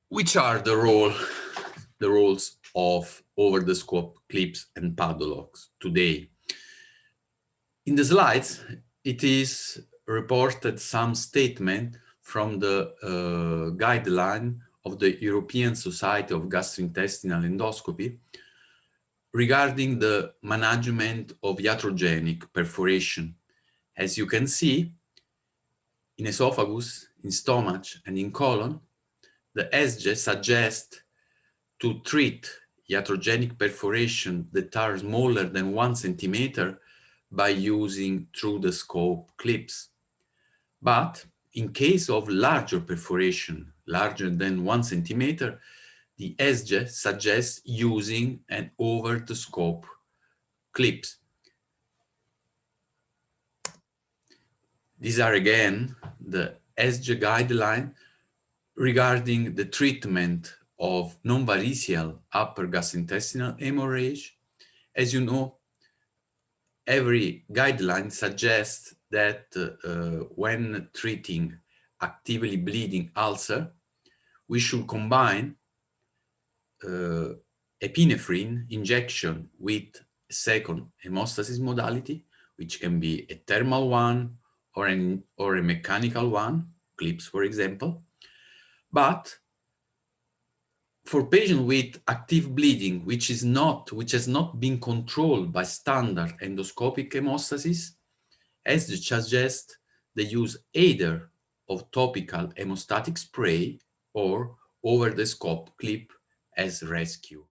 Which are the roles of over-the-scope clips and padlocks today? In the slides, it is reported some statement from the guideline of the European Society of Gastrointestinal Endoscopy regarding the management of iatrogenic perforation. As you can see, in esophagus, in stomach, and in colon, the ESGE suggests to treat iatrogenic perforation that are smaller than 1 centimeter by using through-the-scope clips. But in case of larger perforation, larger than 1 centimeter, the ESGE suggests using an over-the-scope clips. These are again the ESGE guideline regarding the treatment of non-variceal upper gastrointestinal hemorrhage. As you know, every guideline suggests that when treating actively bleeding ulcer, we should combine epinephrine injection with a second hemostasis modality, which can be a thermal one or a mechanical one, clips for example. But for patients with active bleeding, which has not been controlled by standard endoscopic hemostasis, as it suggests the use either of topical hemostatic spray or over-the-scope clip as rescue.